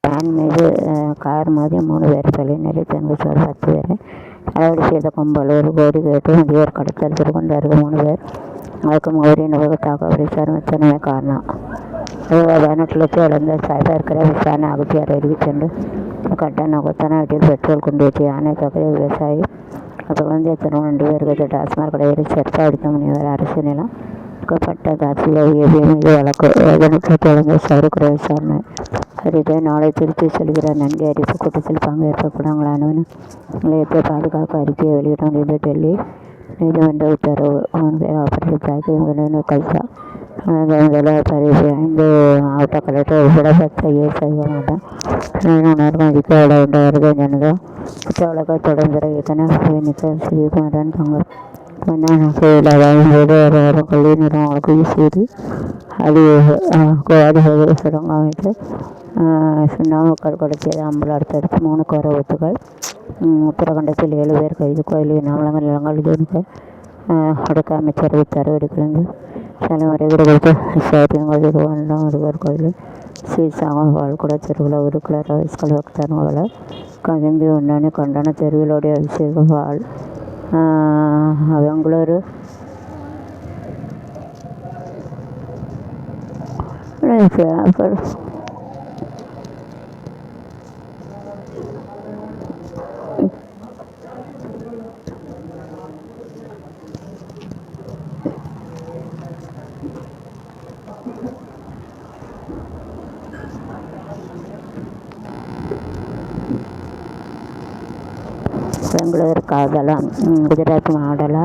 Van மீது car மோதி 3 பேர் பலி. நெல்லித்தங்கச்சோடு 10 பேர். அளவீடு செய்த கும்பல் 1 கோடி கேட்டு முதியோர் கடத்தல். திருக்கொண்டாருக்கு 3 பேர். அதுக்கு மோடி நிபுணத்தாக விசாரணை காரணம். 18 இழந்த சைபர் கிரைம் விசாரணை அகத்தியார் அருகே சென்று கட்டண கொத்தன வீட்டில் பெட்ரோல் குண்டு வெட்டி யானை தொகை விவசாயி குழந்தைத்தனம் 2 பேருக்கு டாஸ்மாக் கடையில் செருப்பா அடித்த முனிவர். அரசு நிலம் பட்ட தாசில்தார் ஏபி மீது வழக்கு. 18 சைபர் விசாரணை. ஹரிதே நாளை திருச்சி செல்கிறார். நன்கு அறிவிப்பு கூட்டத்தில் பங்கேற்கக்கூடாது. நிலையத்தை பாதுகாக்க அறிக்கையை வெளியிட முடியாது. டெல்லி நீதிமன்ற உத்தரவு. 3 பேர் ஆபரேஷன் தாக்கி கைதா. முதல்வர் பரிசு 5 மாவட்ட கலெக்டர் உட்பட 10 ஐஏஎஸ் அதிகாரிகள் உணர்வு மதிக்க வருகை ஜனதா. குற்ற வழக்கை தொடர்ந்து இயக்குனர் ஸ்ரீகுமாரன் தங்கள் போது கல்வி நிறுவனங்களுக்கு செய்து அது சுரங்கம் அமைத்து சுண்ணாம்புக்கல் கொடுத்தது அம்பல். அடுத்தடுத்து 3 கோர ஒத்துக்கள். உத்தரகண்டத்தில் 7 பேர் கைது. கோயில் நாமலங்கள் நிலங்கள் இதுக்கு அடுக்க அமைச்சர் உத்தரவு எடுக்கிறது. தலைமுறை கொடுத்து விசாரிங்கள். திருவண்ணாமலை முருகர் கோயில் ஸ்ரீசாமம் பால்குட திருவிழா. உருக்குல ரவிஸ்கல் பக்தர்களை கவிந்தி உண்ணாணி கண்டன தெருவிலோடைய அபிஷேக பால். பெங்களூரு பெங்களூர் காதலம். குஜராத் மாடலா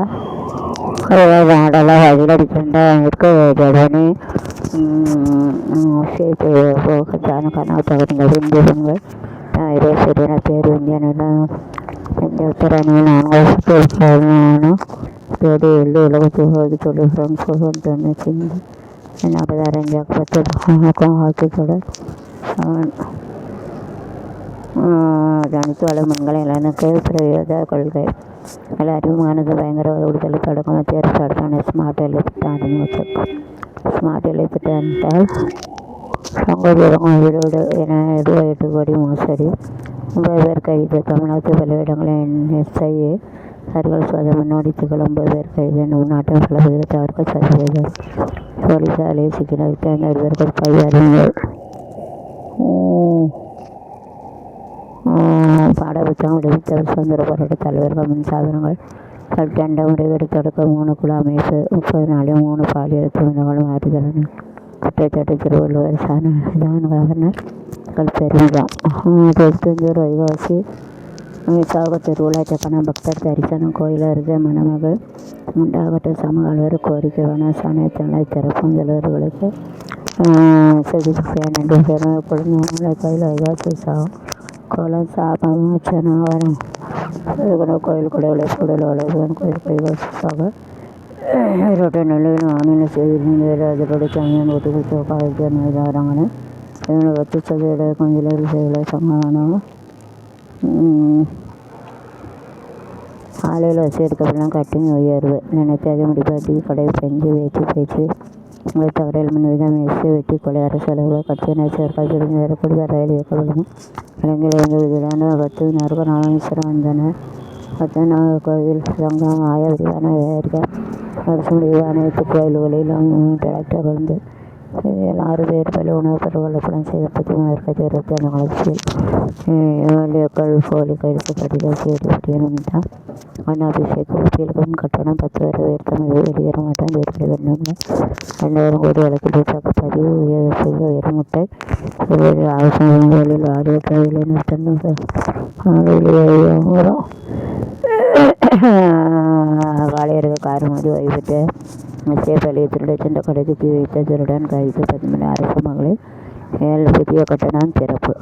அதிரடி சென்ற ஜடனி போகத்தான கனவு தகுதிகள். இந்திய பெண்கள் 20 பேர் இந்திய நிலம். இந்திய உத்தரணியில் 4 தேடி 70 தொழில்நுட்பம் சிந்து 46 வாழ்த்துக்கள். தனித்து வளமன்களை இளனுக்கு பிரயோத கொள்கை. நல்ல அறிவுமானது பயங்கரவாத விடுதலை தொடக்கம். மத்திய அரசு அடுத்தான ஸ்மார்ட் எல்லை திட்டம். ஸ்மார்ட் எல்லை திட்டம் என்றால் சங்கோதிரகம் வீடு என 8 கோடி மோசடி. 9 பேர் கைது. தமிழகத்து பல இடங்களில் எஸ்ஐஏ அவர்கள் சோதனை முன்னோடி திகழ். 9 பேர் கைது. நாட்டின் பல பகுதியில் தவிர்க்க சரி செய்தார். போலீசாலே சிக்கினர். 200 பேருக்கு கையாறினர். பாட புத்தகம் விடுவித்தவர் சுதந்திர போராட்ட தலைவர்கள். மின்சாதனங்கள் கல்கண்ட முறைகேடு தடுக்க 3 குழு அமைப்பு. 30 நாளில் 3 பாலியல் திருமணங்களும் மாற்றுதல் குற்றச்சாட்டு. திருவள்ளுவர் தான் கவர்னர் பெருமிதம். 25 வைகாசி சாக திருவிழாச்சக்கான பக்தர் தரிசனம். கோயில் அருகே மணமகள் உண்டாகட்ட சமகால்வர் கோரிக்கை. வனசானை தலை திறப்பும் தலைவர்களுக்கு செகுசியா 2 பேரும் குழந்தை கோயில் வைகாசி சாகும். கோலம் சாபமாச்சனாவரம் கோயில் குடவுளை கூடல் வளர்வன் கோயில் கைவாசிக்காக ஈரோட்டை நெல்லையில் மாநில செய்தி அதோட தனியான் ஒட்டுக்குச்சோ காலத்தில் நெய்தாரங்கன்னு 10% கொஞ்சம் செய்யலை சங்கமான ஆலையில் வசதிக்கப்படலாம். கட்டிங் உயர்வு நினைத்து அதை முடிப்பாட்டி கடை பெஞ்சு பேச்சு தகவல் முன்விதம் எஸ்ஸை வெட்டி கொலை. அரசு செலவுகள் கட்சியினர் சேர்க்கால் வரக்கூடிய ரயில் இயக்கப்படும். இலங்கையிலிருந்து விதிலான 10 நாளீஸ்வரம் வந்தனர். 10 கோவில் சங்கம் ஆய விரிவான விவரிக்க அரசு முடிவு. அனைத்து கோயில்களிலும் டிராக்டர் வந்து 6 பேர் பல உணவுப் பொருட்கள் செய்த 10 இருபத்தி ஏழியக்கள் போலி கைது கடிதம் செய்யப்பட்டிருந்தார். அண்ணாபிஷேக் உப்பியலுக்கும் கட்டணம் 10 வரை உயர்த்தமது வெளியேற மாட்டான். வேறுபடி வேண்டும் 2000 கோடி வழக்கில் பதிவு செய்ய உயர்முட்டை அரசாங்கங்களில் ஆடிய வாழையர்கள் கார் மோதி ஓய்வுபெற்ற சேப்பள்ளியை திருட சென்ற கடைக்கு தீ வைத்த திருடன் கைது. 13 அரசு மகளிர் 7 புதிய கட்டணம் திறப்பு.